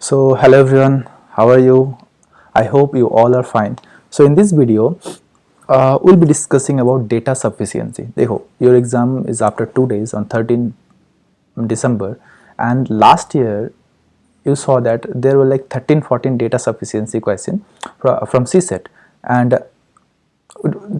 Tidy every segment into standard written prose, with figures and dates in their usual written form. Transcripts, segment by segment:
So hello everyone, how are you? I hope you all are fine. So in this video we'll be discussing about data sufficiency. देखो, your exam is after 2 days on 13 December, and last year you saw that there were like 13-14 data sufficiency question from CSET, and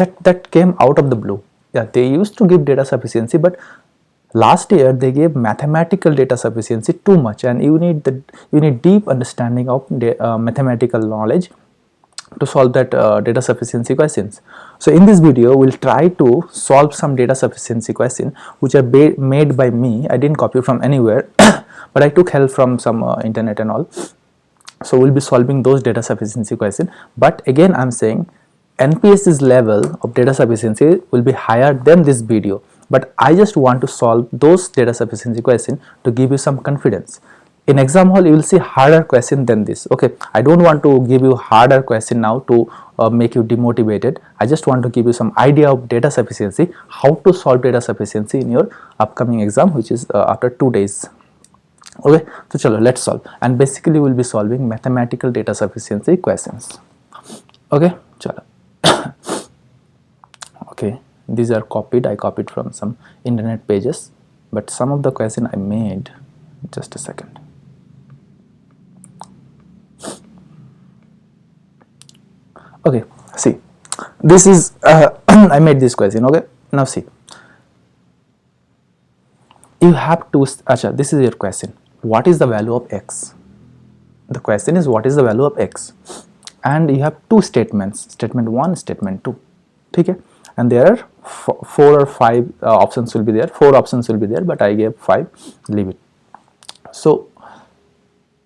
that came out of the blue. Yeah, they used to give data sufficiency, but last year they gave mathematical data sufficiency too much, and you need deep understanding of mathematical knowledge to solve that data sufficiency questions. So in this video we'll try to solve some data sufficiency question which are made by me. I didn't copy from anywhere but I took help from some internet and all. So we'll be solving those data sufficiency question, but again I'm saying NPSC's level of data sufficiency will be higher than this video, but I just want to solve those data sufficiency question to give you some confidence. In exam hall you will see harder question than this. Okay, I don't want to give you harder question now to make you demotivated. I just want to give you some idea of data sufficiency, how to solve data sufficiency in your upcoming exam, which is after 2 days. Okay, so chalo, let's solve, and basically we'll be solving mathematical data sufficiency questions. Okay, chalo. Okay, these are copied. I copied from some internet pages, but some of the question I made. Just a second. Okay, see, this is I made this question. Okay, now see, you have to this is your question. What is the value of x? The question is what is the value of x, and you have two statements, statement 1, statement 2. Okay, and there are 4 or 5 options will be there. 4 options will be there, but I gave 5. Leave it. So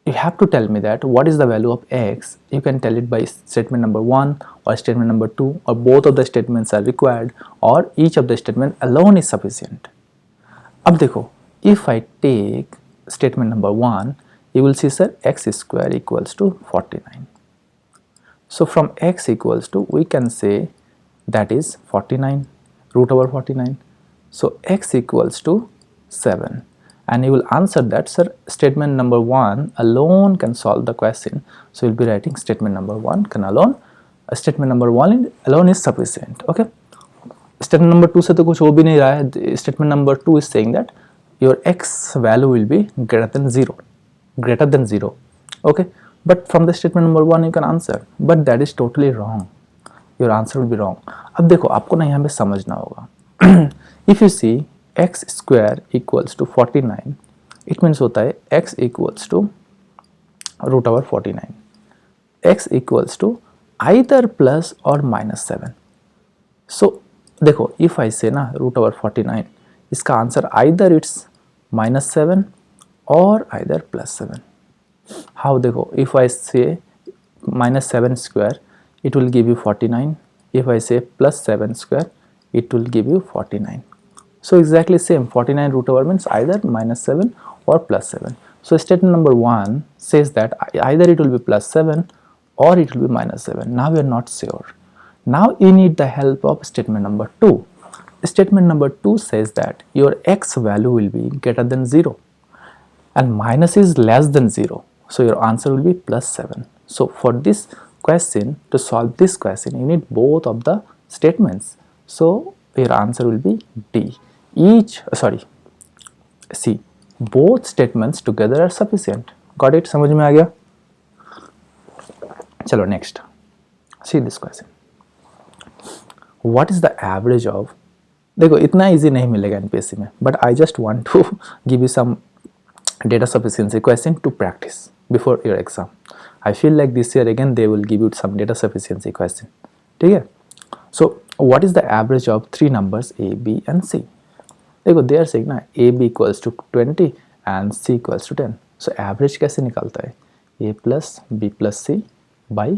you have to tell me that what is the value of x. You can tell it by statement number 1 or statement number 2, or both of the statements are required, or each of the statement alone is sufficient. अब देखो, if I take statement number 1, you will see, sir, x square equals to 49. So from x equals to, we can say that is 49, root over 49. So x equals to 7, and you will answer that, sir, statement number 1 alone can solve the question. So you'll be writing statement number 1 can alone, statement number 1 alone is sufficient. Okay, statement number 2 से तो कुछ हो भी नहीं रहा है. Statement number 2 is saying that your x value will be greater than 0. Okay, but from the statement number 1 you can answer, but that is totally wrong. Your answer will be wrong. अब देखो, आपको ना यहाँ पे समझना होगा. If you see x square equals to 49, it means होता है x equals to root over 49. x equals to either plus or minus 7. So देखो, if I say ना root over 49, इसका answer either it's minus 7 or either plus 7. How? देखो, if I say minus 7 square, it will give you 49. If I say plus 7 square, it will give you 49. So exactly same, 49 root over means either minus 7 or plus 7. So statement number 1 says that either it will be plus 7 or it will be minus 7. Now we are not sure. Now you need the help of statement number 2. Statement number 2 says that your x value will be greater than 0 and minus is less than 0. So your answer will be plus 7. So for this question, to solve this question, you need both of the statements. So your answer will be D. C. Both statements together are sufficient. Got it? समझ में आ गया? चलो next. See this question. What is the average of? देखो, इतना easy नहीं मिलेगा NPSC में, but I just want to give you some data sufficiency question to practice before your exam. I feel like this year again they will give you some data sufficiency question. ठीक है? So what is the average of 3 numbers A, B and C? देखो, they are saying ना A, B equals to 20 and C equals to 10. So average कैसे निकालता है? A plus B plus C by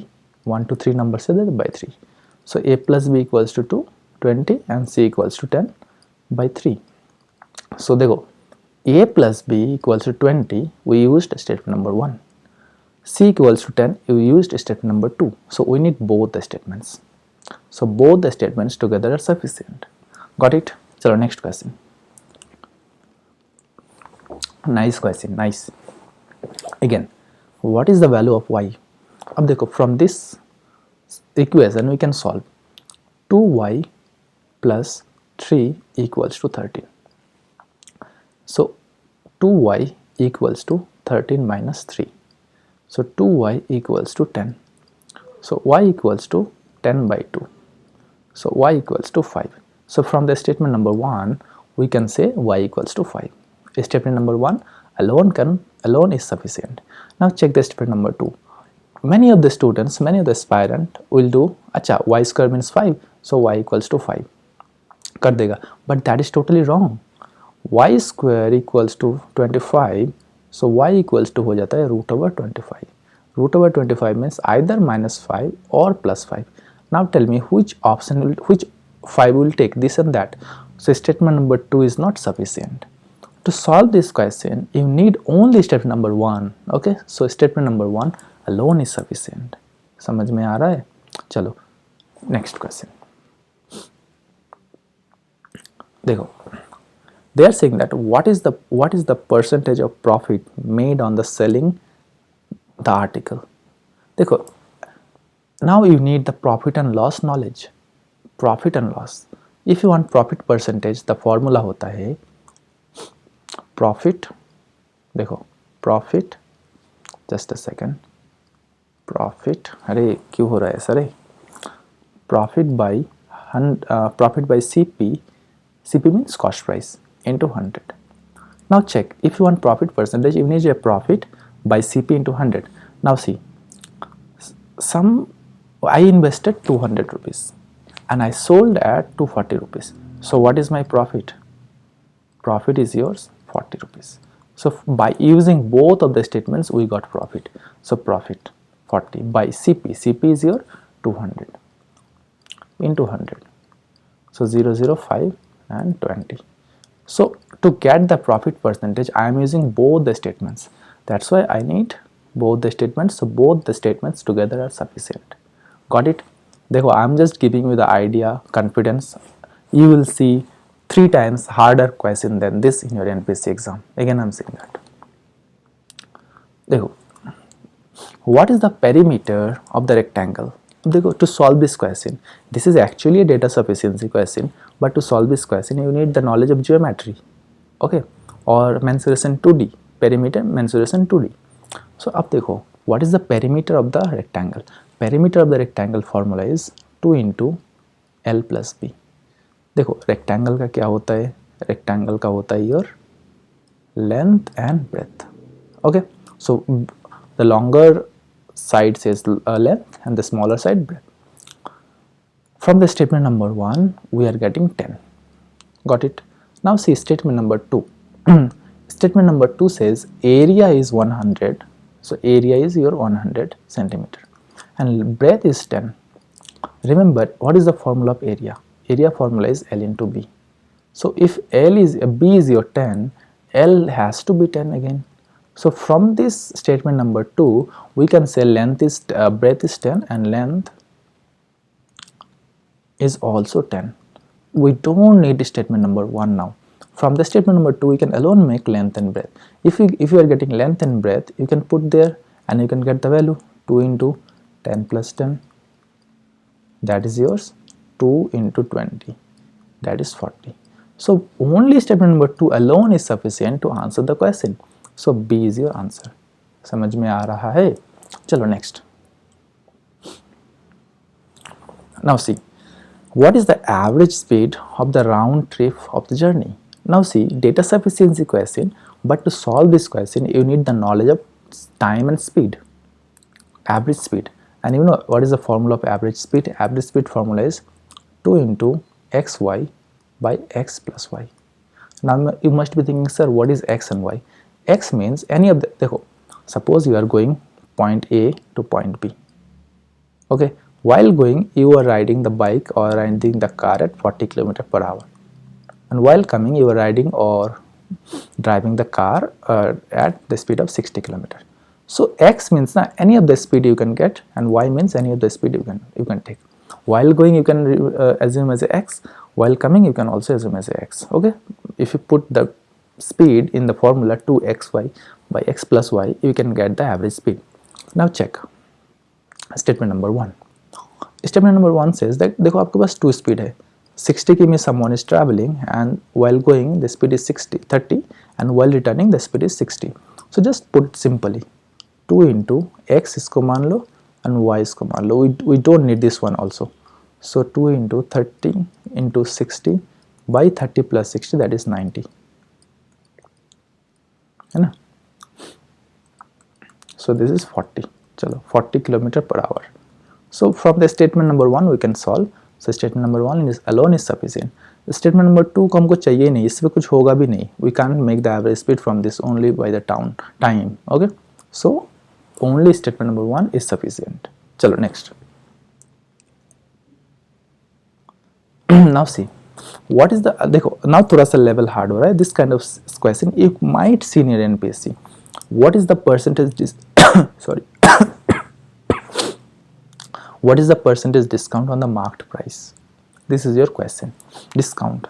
1 to 3 numbers से by 3. So A plus B equals to 2, 20 and C equals to 10 by 3. So देखो, A plus B equals to 20, we used statement number 1. C equals to 10, we used statement number 2. So we need both the statements. So both the statements together are sufficient. Got it? So next question. Nice question, nice. Again, what is the value of y? अब देखो from this equation we can solve 2y plus 3 equals to 13. So 2y equals to 13 minus 3. So 2y equals to 10. So y equals to 10 by 2. So y equals to 5. So from the statement number 1 we can say y equals to 5. Statement number 1 alone is sufficient. Now check the statement number 2. Many of the students, many of the aspirant will do acha y square means 5, so y equals to 5 कर देगा, but that is totally wrong. y square equals to 25, so y equals to हो जाता है root over 25. Root over 25 means either minus 5 or plus 5. Now tell me which 5 will take, this and that. So statement number 2 is not sufficient. To solve this question you need only statement number 1. Okay, so statement number 1 alone is sufficient. समझ में आ रहा है? चलो next question. देखो, they are saying that what is the percentage of profit made on the selling the article. देखो, now you need the profit and loss knowledge. Profit and loss. If you want profit percentage, the formula होता है profit. देखो, profit. Just a second. Profit. अरे क्यों हो रहा है sir? Profit by CP. CP means cost price into 100. Now check, if you want profit percentage, you need a profit by CP into 100. Now see, I invested 200 rupees and I sold at 240 rupees. So what is my profit? Profit is yours 40 rupees. So by using both of the statements we got profit. So profit 40 by CP. CP is your 200 into 100. So 005 and 20. So to get the profit percentage I am using both the statements. That's why I need both the statements. So both the statements together are sufficient. Got it? देखो, I am just giving you the idea, confidence. You will see 3 times harder question than this in your NPSC exam. Again I am saying that. देखो, what is the perimeter of the rectangle? देखो, to solve this question, this is actually a data sufficiency question, but to solve this question you need the knowledge of geometry, okay, or mensuration 2D, perimeter mensuration 2D. So अब देखो, what is the perimeter of the rectangle? Perimeter of the rectangle formula is 2 into L plus B. देखो, rectangle का क्या होता है? Rectangle का होता है your length and breadth. Okay, so the longer side says length and the smaller side breadth. From the statement number 1 we are getting 10. Got it? Now see statement number 2. Statement number 2 says area is 100. So area is your 100 centimeter and breadth is 10. Remember, what is the formula of area? Area formula is L into B. So if B is your 10, L has to be 10 again. So from this statement number 2 we can say length is breadth is 10 and length is also 10. We don't need statement number 1 now. From the statement number 2 we can alone make length and breadth. If you are getting length and breadth, you can put there and you can get the value 2 into 10 plus 10, that is yours 2 into 20, that is 40. So only statement number 2 alone is sufficient to answer the question. So B is your answer. समझ में आ रहा है? चलो next. Now see, what is the average speed of the round trip of the journey? Now see, data sufficiency question, but to solve this question you need the knowledge of time and speed, average speed. And you know what is the formula of average speed? Average speed formula is 2 into xy by x plus y. Now you must be thinking, sir, what is x and y? X means any of the, देखो, suppose you are going point A to point B. Okay, while going you are riding the bike or riding the car at 40 km per hour, and while coming you are riding or driving the car at the speed of 60 km. So x means na any of the speed you can get, and y means any of the speed you can take. While going you can assume as a x, while coming you can also assume as a x. Okay, if you put the speed in the formula 2xy by x plus y, you can get the average speed. Now check statement number 1. Statement number 1 says that देखो आपके पास 2 speed है, 60 की में someone is traveling and while going the speed is 30 and while returning the speed is 60. So just put it simply, 2 into x इसको मान लो and y इसको मान लो. We don't need this one also. So 2 into 30 into 60 by 30 plus 60, that is 90, है ना. So this is 40. चलो 40 kilometre per hour. So from the statement number 1 we can solve. So statement number 1 is alone is sufficient. Statement number 2 को हमको चाहिए नहीं, इसमें कुछ होगा भी नहीं. We can't make the average speed from this only by the time. Okay. So only statement number 1 is sufficient. चलो next. Now see what is the देखो now थोड़ा सा level hard हो रहा है. This kind of question you might see in your NPSC. What is the percentage sorry what is the percentage discount on the marked price? This is your question. Discount.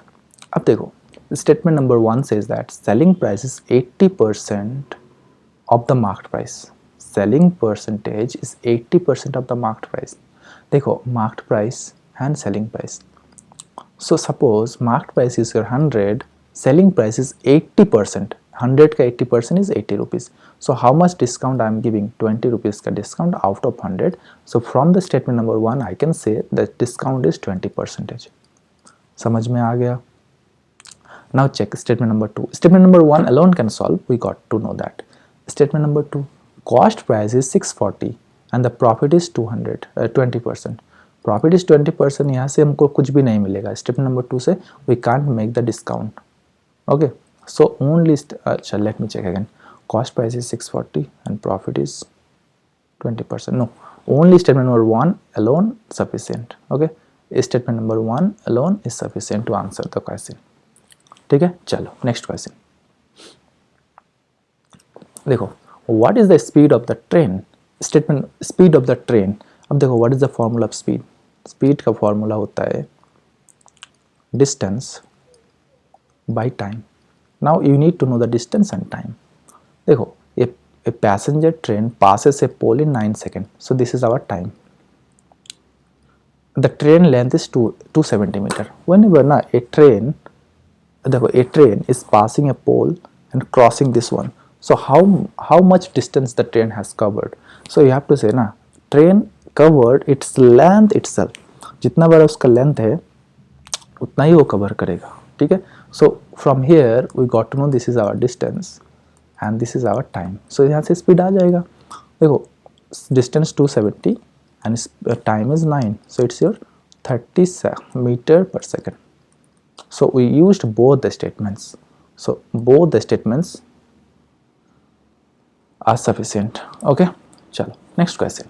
अब देखो statement number 1 says that selling price is 80% of the marked price. Selling percentage is 80% of the marked price. देखो marked price and selling price. So suppose marked price is your 100, selling price is 80%. 100 का 80% is 80 rupees. So how much discount I am giving? 20 rupees का discount out of 100. So from the statement number 1 I can say that discount is 20%. समझ में आ गया? Now check statement number 2. Statement number 1 alone can solve. We got to know that. Statement number 2. Cost price is 640 and the profit is 20%. Profit is 20%. यहाँ से हमको कुछ भी नहीं मिलेगा. Statement number 2 से we can't make the discount. Okay. So only let me check again. Cost price is 640 and profit is 20%. No, only statement number 1 alone sufficient. Okay, statement number 1 alone is sufficient to answer the question. ठीक है, चलो next question. देखो what is the speed of the train? Statement speed of the train. अब देखो what is the formula of speed? Speed का formula होता है distance by time. Now you need to know the distance and time. देखो a passenger train passes a pole in 9 seconds. So this is our time. The train length is 270 meter. Whenever na a train is passing a pole and crossing this one. So how much distance the train has covered? So you have to say na train covered its length itself. जितना बड़ा उसका length है उतना ही वो cover करेगा. ठीक है. So from here we got to know this is our distance and this is our time. So यहाँ से speed आ जाएगा. देखो distance 270 and time is 9. So it's your 30 meter per second. So we used both the statements. So both the statements are sufficient. Okay. चलो next question.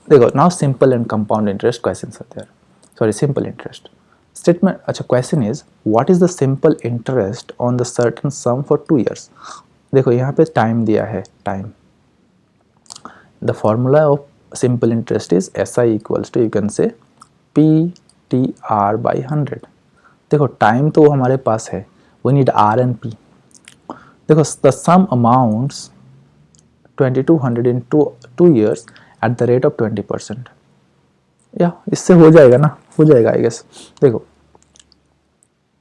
देखो now simple and compound interest questions are there. Sorry, simple interest. Statement, अच्छा question is what is the simple interest on the certain sum for 2 years? देखो यहाँ पे time दिया है, time. The formula of simple interest is SI equals to you can say PTR by 100. देखो time तो हमारे पास है, we need R and P. देखो the sum amounts 2200 in 2 years at the rate of 20%. या इससे हो जाएगा ना, हो जाएगा आई गेस. देखो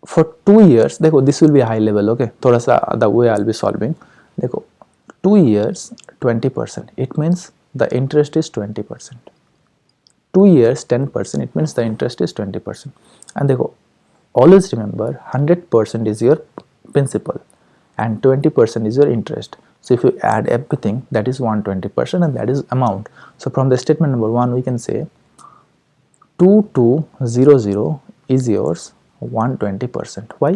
फॉर 2 years देखो this will be high level. Okay, थोड़ा सा the way I will be solving. देखो 2 years 20%, it means the interest is 20%. 2 years 10%, it means the interest is 20%. And देखो always remember 100% is your principal and 20% is your interest. So if you add everything, that is 120% and that is amount. So from the statement number 1 we can say 2200 is yours 120%. Why?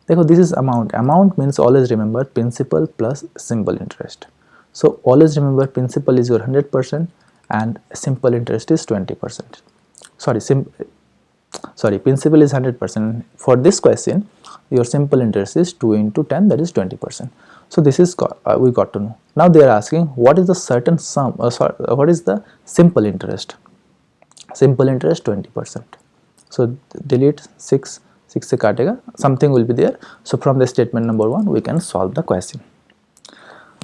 देखो this is amount. Amount means always remember principal plus simple interest. So always remember principal is your 100% and simple interest is 20%. Sorry, principal is 100%. For this question your simple interest is 2 into 10, that is 20%. So this is we got to know. Now they are asking what is the certain sum, what is the simple interest? Simple interest 20%. So delete 6 से काटेगा, something will be there. So from the statement number 1 we can solve the question.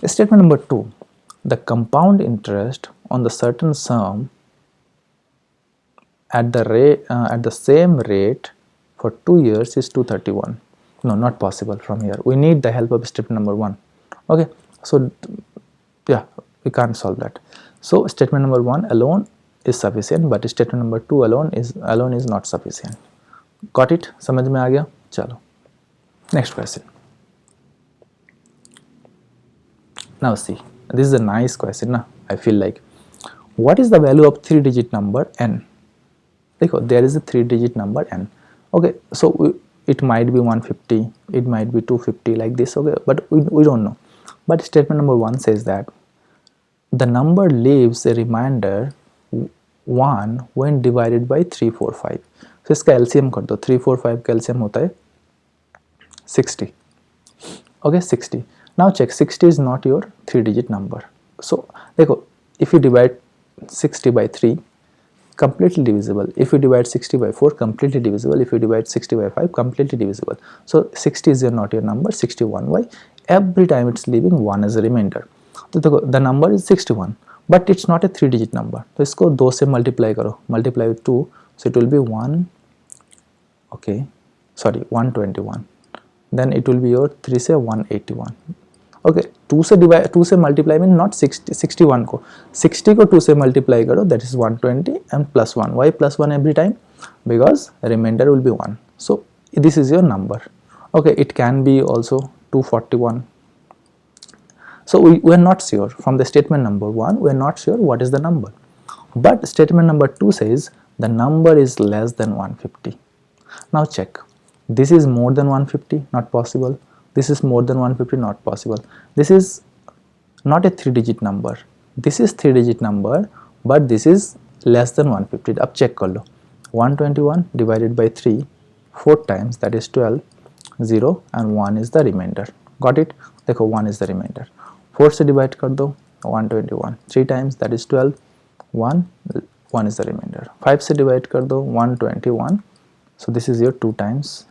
Statement number 2, the compound interest on the certain sum at the same rate for 2 years is 231. No, not possible from here. We need the help of statement number 1. Okay, so yeah, we can't solve that. So statement number 1 alone is sufficient, but statement number 2 alone is not sufficient. Got it? समझ में आ गया? चलो, next question. Now see, this is a nice question ना, I feel like. What is the value of 3-digit number n? देखो, there is a 3-digit number n. Okay, so it might be 150, it might be 250 like this, okay, but we don't know. But statement number 1 says that the number leaves a remainder 1 when divided by 3, 4, 5. So इसका LCM कर दो, 3, 4, 5 का LCM होता है 60. Okay, 60. Now check, 60 is not your 3-digit number. So देखो, if you divide 60 by 3, completely divisible. If you divide 60 by 4, completely divisible. If you divide 60 by 5, completely divisible. So 60 is not your number, 61. Why? Every time it's leaving 1 as a remainder. So the number is 61, but it's not a 3-digit number. So इसको 2 से multiply करो, multiply with 2, so it will be 121. Then it will be your 3 से 181. Okay, 2 से multiply means not 61 को, 60 को 2 से multiply करो, that is 120 and plus 1. Why plus 1 every time? Because remainder will be 1. So this is your number. Okay, it can be also 241. So we are not sure. From the statement number 1, we are not sure what is the number. But statement number 2 says the number is less than 150. Now check. This is more than 150, not possible. This is more than 150, not possible. This is not a 3-digit number. This is 3-digit number, but this is less than 150. अब check कर लो. 121 divided by 3, 4 times, that is 12, 0 and 1 is the remainder. Got it? देखो 1 is the remainder. 4 से divide कर दो, 121. 3 times, that is 12, 1 is the remainder. 5 से divide कर दो, 121. So this is your 2 times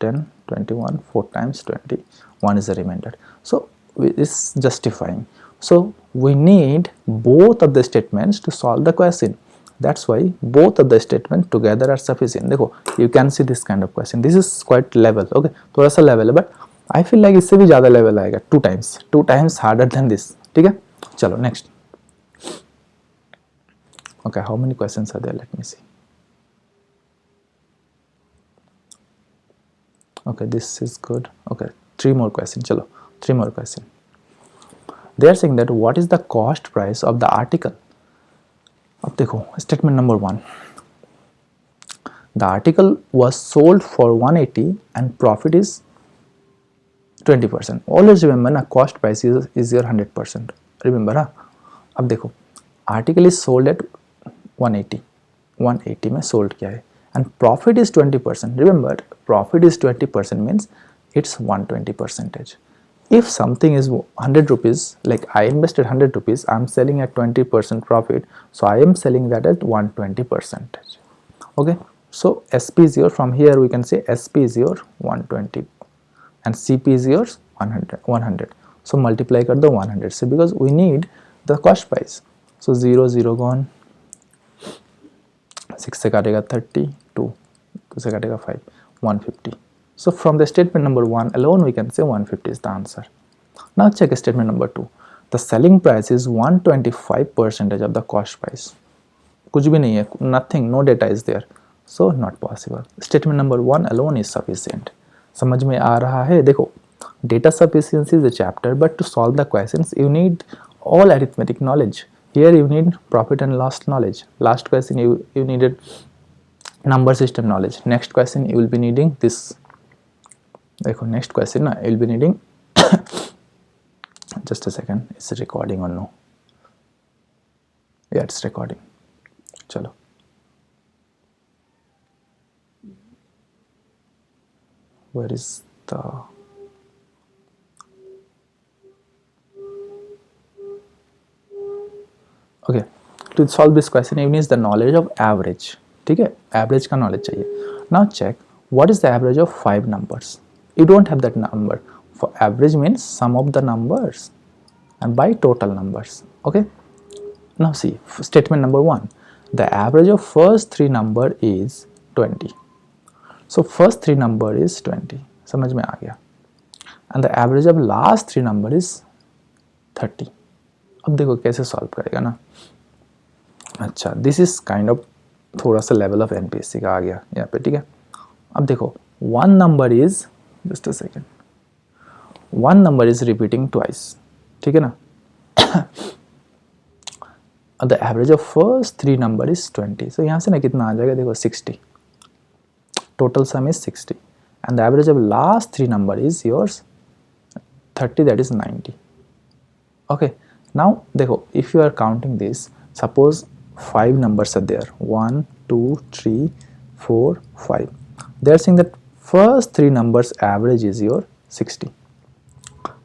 10, 21, 4 times 20, 1 is the remainder. So it's justifying. So we need both of the statements to solve the question. That's why both of the statements together are sufficient. देखो, you can see this kind of question. This is quite level, okay, थोड़ा सा level है, but I feel like इससे भी ज़्यादा level आएगा, 2 times harder than this. ठीक है? चलो next. Okay, how many questions are there? Let me see. Okay, this is good. Okay, 3 more questions. Chalo, 3 more questions. They are saying that what is the cost price of the article? अब देखो, statement number 1. The article was sold for 180 and profit is 20%. Always remember na, cost price is your 100%. Remember ना? अब देखो, article is sold at 180. 180 में sold किया है. And profit is 20%. Remember, profit is 20% means it's 120%. If something is 100 rupees, like I invested 100 rupees, I'm selling at 20% profit, so I am selling that at 120%. Okay, so SP is your, from here we can say SP is your 120 and CP is yours 100. So multiply कर दो 100 से, because we need the cost price. So 0 0 gone, 6 से काटेगा 30, 2 से काटेगा 5, 150. So from the statement number 1 alone we can say 150 is the answer. Now check statement number 2. The selling price is 125% of the cost price. कुछ भी नहीं है, nothing, no data is there. So not possible. Statement number 1 alone is sufficient. समझ में आ रहा है? देखो, data sufficiency is a chapter, but to solve the questions you need all arithmetic knowledge. Here you need profit and loss knowledge. Last question you needed number system knowledge. Next question you will be needing this. देखो, next question ना, you will be needing just a second, it's recording or no? Yeah, it's recording. चलो, where is the okay, to solve this question you need the knowledge of average. ठीक है, average का knowledge चाहिए. Now check what is the average of 5 numbers. You don't have that number. For average means sum of the numbers. and by total numbers. Okay, now see statement number 1, the average of first 3 number is 20. So first 3 number is 20, समझ में आ गया, and the average of last 3 number is 30. अब देखो कैसे solve करेगा ना. अच्छा, this is kind of थोड़ा सा लेवल ऑफ एनपीएससी का आ गया यहाँ पे. ठीक है, अब देखो one number is, just a second, one number is repeating twice. ठीक है ना. The average of first 3 number is 20. सो यहाँ से ना कितना आ जाएगा, देखो 60. Total sum is 60 and the average of last 3 number is yours 30, that is 90. Okay, now देखो if you are counting this, suppose 5 numbers are there, 1 2 3 4 5. They are saying that first 3 numbers average is your 60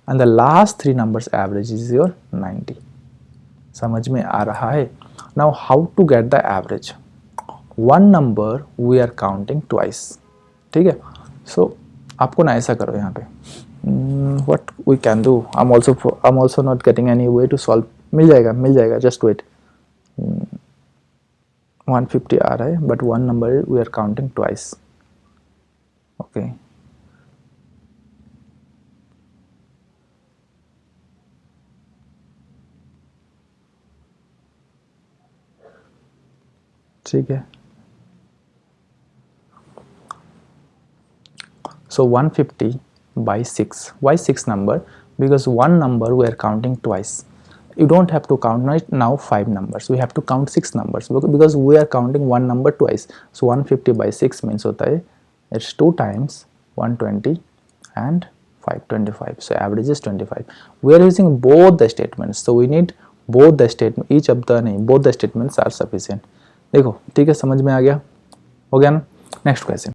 and the last 3 numbers average is your 90. समझ में आ रहा है. Now how to get the average? One number we are counting twice. ठीक है, so आपको ना ऐसा करो यहाँ पे. What we can do, I'm also not getting any way to solve. मिल जाएगा, just wait. 150 आ रहा है, but one number we are counting twice. Okay, ठीक है. So 150 by 6. Why 6 number? Because one number we are counting twice. You don't have to count right now 5 numbers. We have to count 6 numbers because we are counting one number twice. So 150 by 6 means होता है, it's 2 times 120 and 525. So average is 25. We are using both the statements. So we need both the statement. Each of the नहीं, both the statements are sufficient. देखो ठीक है, समझ में आ गया, हो गया ना. Next question.